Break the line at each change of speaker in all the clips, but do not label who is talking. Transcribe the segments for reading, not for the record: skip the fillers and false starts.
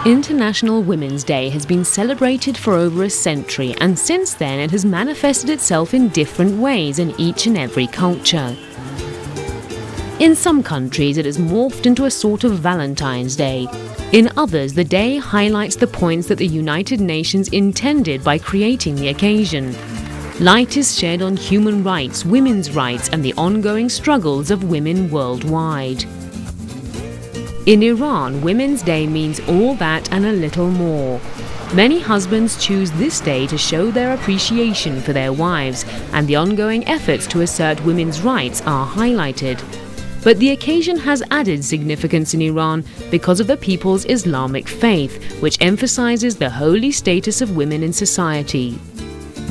International Women's Day has been celebrated for over a century, and since then it has manifested itself in different ways in each and every culture. In some countries it has morphed into a sort of Valentine's Day. In others, the day highlights the points that the United Nations intended by creating the occasion. Light is shed on human rights, women's rights, and the ongoing struggles of women worldwide. In Iran, Women's Day means all that and a little more. Many husbands choose this day to show their appreciation for their wives, and the ongoing efforts to assert women's rights are highlighted. But the occasion has added significance in Iran because of the people's Islamic faith, which emphasizes the holy status of women in society.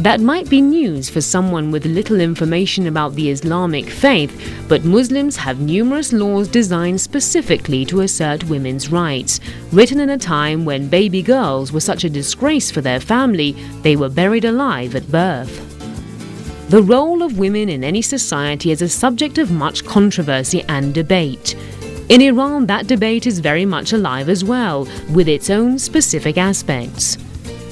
That might be news for someone with little information about the Islamic faith, but Muslims have numerous laws designed specifically to assert women's rights, written in a time when baby girls were such a disgrace for their family, they were buried alive at birth. The role of women in any society is a subject of much controversy and debate. In Iran, that debate is very much alive as well, with its own specific aspects.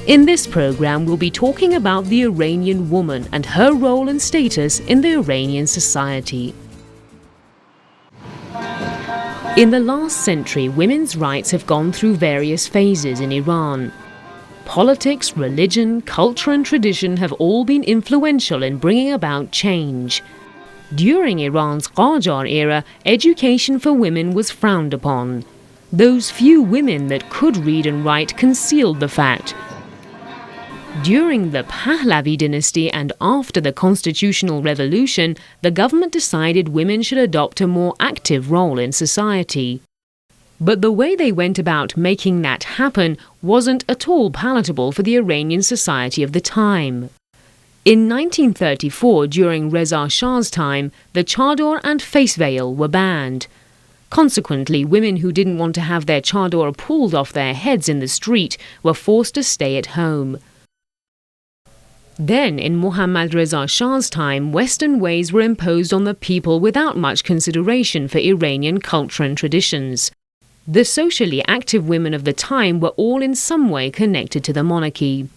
In this program, we'll be talking about the Iranian woman and her role and status in the Iranian society. In the last century, women's rights have gone through various phases in Iran. Politics, religion, culture and tradition have all been influential in bringing about change. During Iran's Qajar era, education for women was frowned upon. Those few women that could read and write concealed the fact. During the Pahlavi dynasty and after the constitutional revolution, the government decided women should adopt a more active role in society. But the way they went about making that happen wasn't at all palatable for the Iranian society of the time. In 1934, during Reza Shah's time, the chador and face veil were banned. Consequently, women who didn't want to have their chador pulled off their heads in the street were forced to stay at home. Then, in Mohammad Reza Shah's time, Western ways were imposed on the people without much consideration for Iranian culture and traditions. The socially active women of the time were all in some way connected to the monarchy.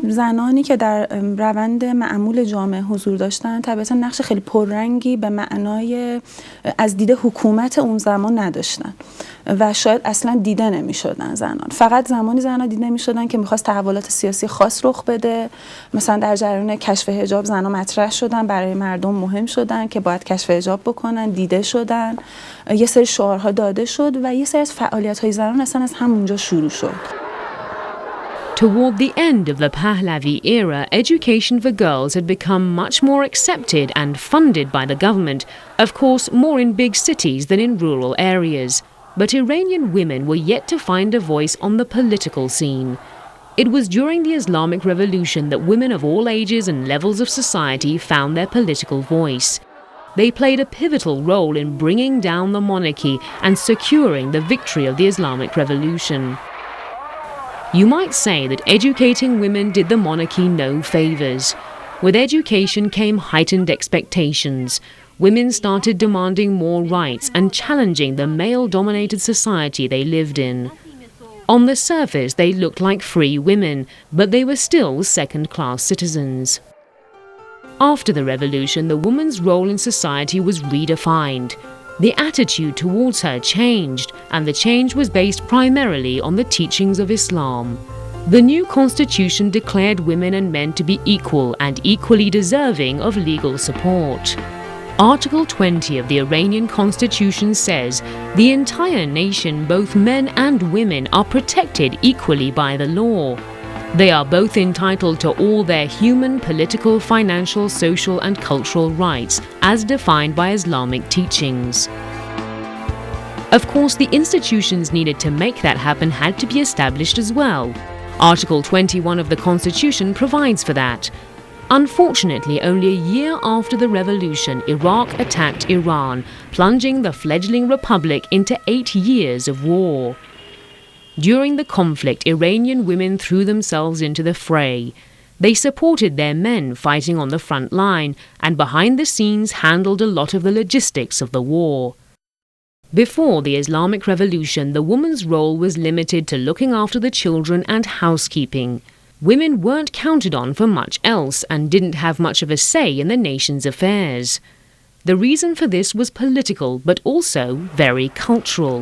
زنانی که در روند معمول جامعه حضور داشتن طبعا نقش خیلی پررنگی به معنای از دید حکومت اون زمان نداشتن و شاید اصلا دیده نمی شدن زنان. فقط زمانی زنان دیده نمی شدن که میخواست تحولات سیاسی خاص رخ بده. مثلا در جریان کشف حجاب زنان مطرح شدن، برای مردم مهم شدن که باید کشف حجاب بکنن، دیده شدن، یه سری شعارها داده شد و یه سری از فعالیت‌های زنان اصلا از همونجا شروع شد.
Toward the end of the Pahlavi era, education for girls had become much more accepted and funded by the government, of course more in big cities than in rural areas. But Iranian women were yet to find a voice on the political scene. It was during the Islamic Revolution that women of all ages and levels of society found their political voice. They played a pivotal role in bringing down the monarchy and securing the victory of the Islamic Revolution. You might say that educating women did the monarchy no favours. With education came heightened expectations. Women started demanding more rights and challenging the male-dominated society they lived in. On the surface, they looked like free women, but they were still second-class citizens. After the revolution, the woman's role in society was redefined. The attitude towards her changed, and the change was based primarily on the teachings of Islam. The new constitution declared women and men to be equal and equally deserving of legal support. Article 20 of the Iranian constitution says, the entire nation, both men and women, are protected equally by the law. They are both entitled to all their human, political, financial, social and cultural rights as defined by Islamic teachings. Of course, the institutions needed to make that happen had to be established as well. Article 21 of the Constitution provides for that. Unfortunately, only a year after the revolution, Iraq attacked Iran, plunging the fledgling republic into 8 years of war. During the conflict, Iranian women threw themselves into the fray. They supported their men fighting on the front line and behind the scenes handled a lot of the logistics of the war. Before the Islamic Revolution, the woman's role was limited to looking after the children and housekeeping. Women weren't counted on for much else and didn't have much of a say in the nation's affairs. The reason for this was political, but also very cultural.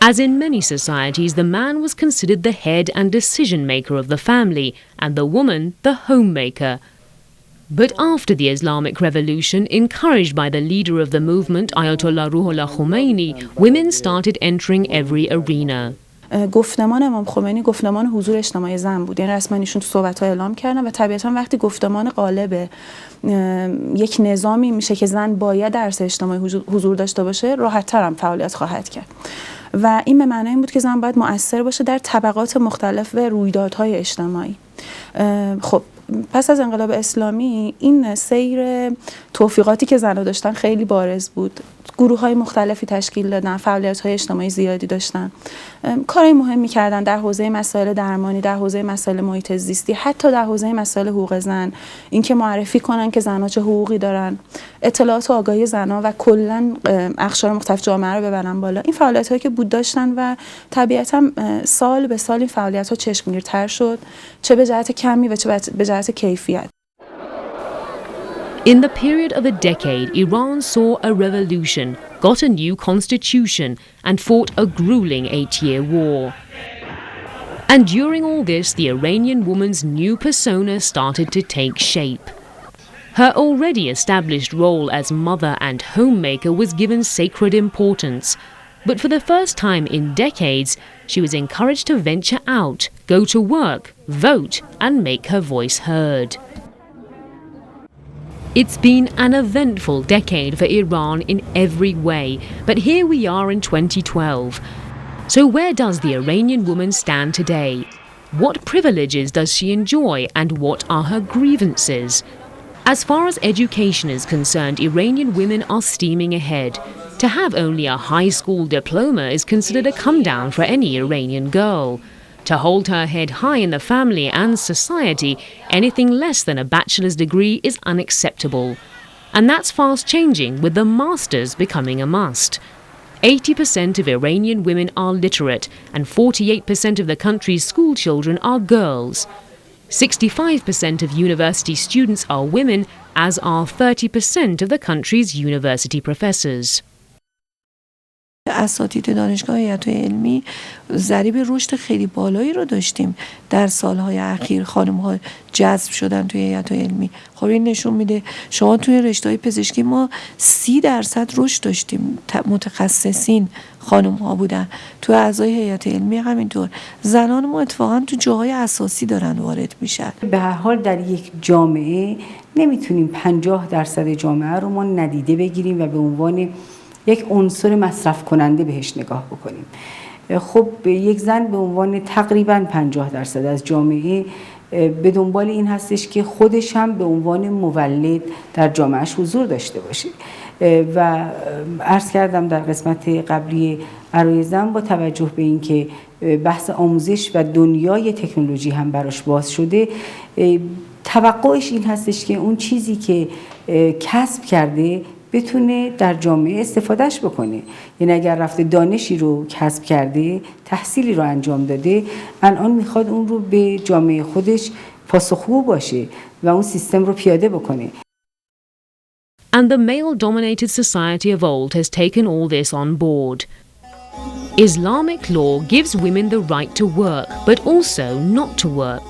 As in many societies, the man was considered the head and decision-maker of the family, and the woman the homemaker. But after the Islamic Revolution, encouraged by the leader of the movement, Ayatollah Ruhollah Khomeini, women started entering every arena.
گفتمان امام خمینی گفتمان حضور اجتماعی زن بود. یعنی رسما ایشون تو صحبت‌ها اعلام کردن و طبیعتاً وقتی گفتمان غالب یک نظامی میشه که زن باید در عرصه اجتماعی حضور داشته باشه، راحت‌تر هم فعالیت خواهد کرد. و این به معنای این بود که زن باید مؤثر باشه در طبقات مختلف و رویدادهای اجتماعی. خب پس از انقلاب اسلامی این سیر توفیقاتی که زن‌ها داشتن خیلی بارز بود. گروه‌های مختلفی تشکیل دادن، فعالیت‌های اجتماعی زیادی داشتن، کارهای مهمی کردن در حوزه مسائل درمانی، در حوزه مسائل محیط زیستی، حتی در حوزه مسائل حقوق زن، اینکه معرفی کنن که زن‌ها چه حقوقی دارن، اطلاعات و آگاهی زن‌ها و کلاً اقشار مختلف جامعه رو ببرن بالا. این فعالیت‌هایی که بود داشتن و طبیعتاً سال به سال این فعالیت‌ها چشمگیرتر شد، چه به جهت کمی و چه به جهت کیفیت.
In the period of a decade, Iran saw a revolution, got a new constitution, and fought a grueling 8-year war. And during all this, the Iranian woman's new persona started to take shape. Her already established role as mother and homemaker was given sacred importance. But for the first time in decades, she was encouraged to venture out, go to work, vote, and make her voice heard. It's been an eventful decade for Iran in every way, but here we are in 2012. So where does the Iranian woman stand today? What privileges does she enjoy and what are her grievances? As far as education is concerned, Iranian women are steaming ahead. To have only a high school diploma is considered a come down for any Iranian girl. To hold her head high in the family and society, anything less than a bachelor's degree is unacceptable. And that's fast changing, with the master's becoming a must. 80% of Iranian women are literate, and 48% of the country's school children are girls. 65% of university students are women, as are 30% of the country's university professors.
اساتید دانشگاه هیئت‌های علمی ضریب رشد خیلی بالایی رو داشتیم در سالهای اخیر. خانم‌ها جذب شدن توی هیئت‌های علمی. خب این نشون میده شما توی رشته‌های پزشکی ما 30% رشد داشتیم، متخصصین خانم‌ها بودن. تو اعضای هیئت علمی همینطور. زنان ما اتفاقا تو جاهای اساسی دارن وارد میشن.
به هر حال در یک جامعه نمیتونیم 50% جامعه رو ما ندیده بگیریم و به عنوان یک عنصر مصرف کننده بهش نگاه بکنیم. خب یک زن به عنوان تقریباً 50% از جامعه به دنبال این هستش که خودش هم به عنوان مولد در جامعهش حضور داشته باشه و عرض کردم در قسمت قبلی عرایزم با توجه به این که بحث آموزش و دنیای تکنولوژی هم براش باز شده، توقعش این هستش که اون چیزی که کسب کرده بتونه در جامعه استفادهش بکنه. یعنی اگر رفته دانشی رو کسب کرده، تحصیلی رو انجام داده، الان میخواد اون رو به جامعه خودش پاسخگو باشه و اون سیستم رو پیاده بکنه.
And the male-dominated society of old has taken all this on board. Islamic law gives women the right to work, but also not to work.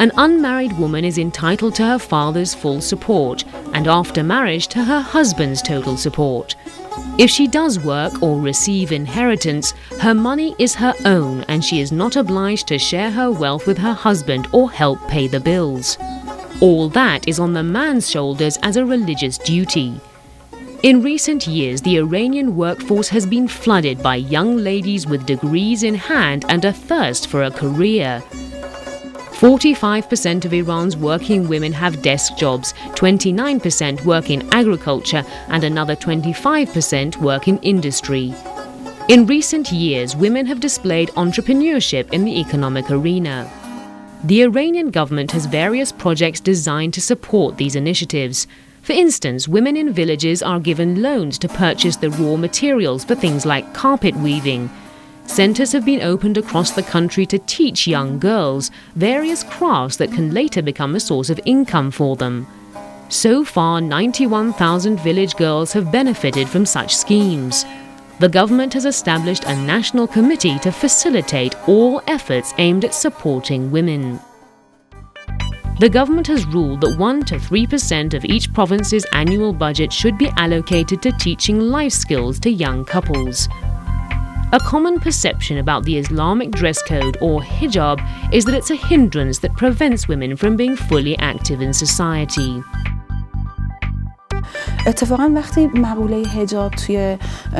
An unmarried woman is entitled to her father's full support, and after marriage to her husband's total support. If she does work or receive inheritance, her money is her own and she is not obliged to share her wealth with her husband or help pay the bills. All that is on the man's shoulders as a religious duty. In recent years, the Iranian workforce has been flooded by young ladies with degrees in hand and a thirst for a career. 45% of Iran's working women have desk jobs, 29% work in agriculture, and another 25% work in industry. In recent years, women have displayed entrepreneurship in the economic arena. The Iranian government has various projects designed to support these initiatives. For instance, women in villages are given loans to purchase the raw materials for things like carpet weaving. Centres have been opened across the country to teach young girls various crafts that can later become a source of income for them. So far, 91,000 village girls have benefited from such schemes. The government has established a national committee to facilitate all efforts aimed at supporting women. The government has ruled that 1 to 3% of each province's annual budget should be allocated to teaching life skills to young couples. A common perception about the Islamic dress code or hijab is that it's a hindrance that prevents women from being fully active in society.
اتفاقا وقتی مقوله حجاب توی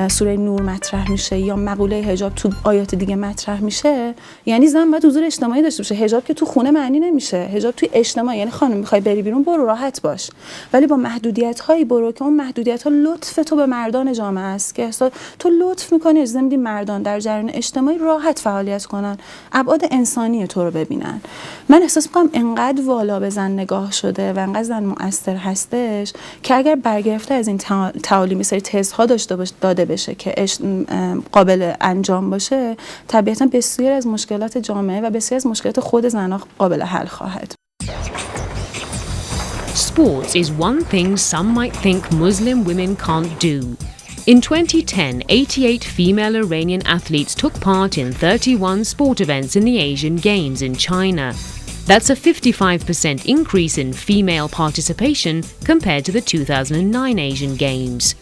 سوره نور مطرح میشه یا مقوله حجاب تو آیات دیگه مطرح میشه، یعنی زن باید حضور اجتماعی داشته باشه. حجاب که تو خونه معنی نمیشه. حجاب توی اجتماع، یعنی خانم میخوای بری بیرون برو راحت باش، ولی با محدودیت هایی برو که اون محدودیت ها لطف تو به مردان جامعه است که تو لطف میکنی اجازه میدی مردان در جریان اجتماعی راحت فعالیت کنن، ابعاد انسانی تو رو ببینن. من احساس میکنم انقدر والا به زن نگاه شده و انقدر زن مؤثر هستش که اگر برگرفته از این تعالیم سری تزها داده بشه که قابل انجام باشه، طبیعتا بسیار از مشکلات جامعه و بسیار از مشکلات خود زنها قابل حل خواهد.
Sports is one thing some might think Muslim women can't do. In 2010, 88 female Iranian athletes took part in 31 sport events in the Asian Games in China. That's a 55% increase in female participation compared to the 2009 Asian Games.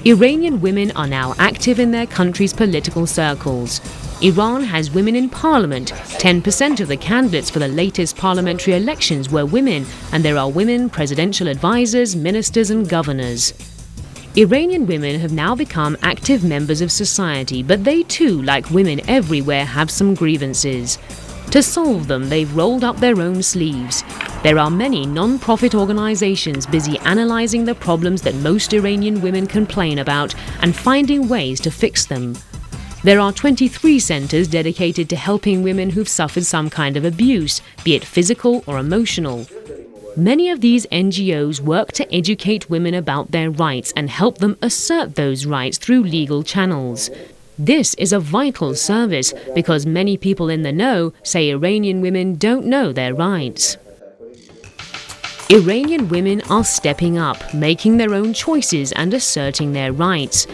Iranian women are now active in their country's political circles. Iran has women in parliament. 10% of the candidates for the latest parliamentary elections were women, and there are women presidential advisors, ministers and governors. Iranian women have now become active members of society, but they too, like women everywhere, have some grievances. To solve them, they've rolled up their own sleeves. There are many non-profit organizations busy analyzing the problems that most Iranian women complain about and finding ways to fix them. There are 23 centers dedicated to helping women who've suffered some kind of abuse, be it physical or emotional. Many of these NGOs work to educate women about their rights and help them assert those rights through legal channels. This is a vital service because many people in the know say Iranian women don't know their rights. Iranian women are stepping up, making their own choices and asserting their rights.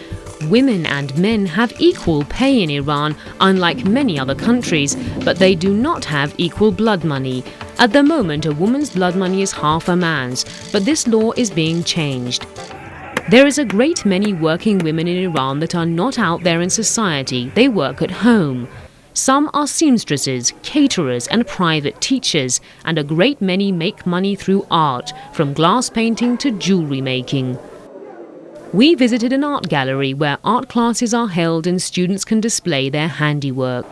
Women and men have equal pay in Iran, unlike many other countries, but they do not have equal blood money. At the moment, a woman's blood money is half a man's, but this law is being changed. There is a great many working women in Iran that are not out there in society. They work at home. Some are seamstresses, caterers and private teachers, and a great many make money through art, from glass painting to jewelry making. We visited an art gallery where art classes are held and students can display their handiwork.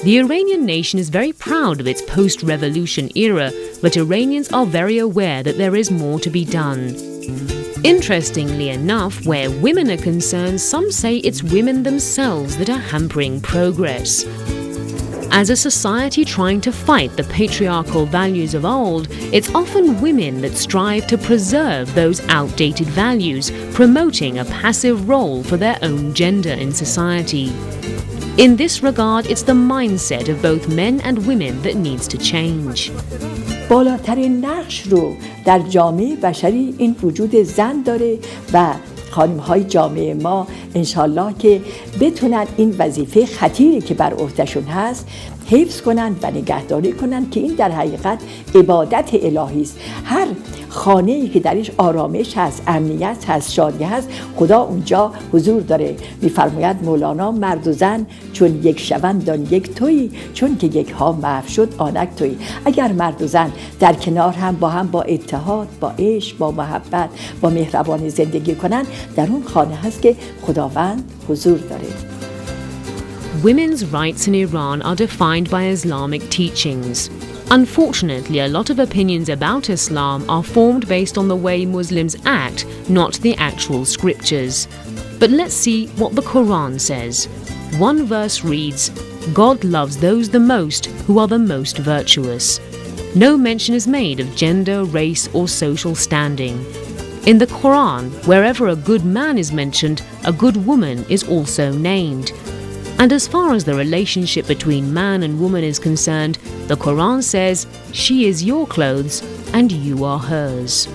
The Iranian nation is very proud of its post-revolution era, but Iranians are very aware that there is more to be done. Interestingly enough, where women are concerned, some say it's women themselves that are hampering progress. As a society trying to fight the patriarchal values of old, it's often women that strive to preserve those outdated values, promoting a passive role for their own gender in society. In this regard, it's the mindset of both men and women that needs to change.
بالاترین نقش رو در جامعه بشری این وجود زن داره و خانم‌های جامعه ما انشالله که بتونن این وظیفه خطیری که بر عهدهشون هست حفظ کنن و نگهداری کنن که این در حقیقت عبادت الهی است. هر خانه‌ای که درش آرامش هست، امنیت هست، شادی هست، خدا اونجا حضور داره. می‌فرماید مولانا مرد و زن چون یک شوند آن یک تویی، چون که یک ها محو شد آنک تویی. اگر مرد و زن در کنار هم با اتحاد، با عشق، با محبت، با مهربانی زندگی کنن، در اون خانه هست که خداوند حضور داره.
Women's rights in Iran are defined by Islamic teachings. Unfortunately, a lot of opinions about Islam are formed based on the way Muslims act, not the actual scriptures. But let's see what the Quran says. One verse reads, "God loves those the most who are the most virtuous." No mention is made of gender, race, or social standing. In the Quran, wherever a good man is mentioned, a good woman is also named. And as far as the relationship between man and woman is concerned, the Quran says, "She is your clothes and you are hers."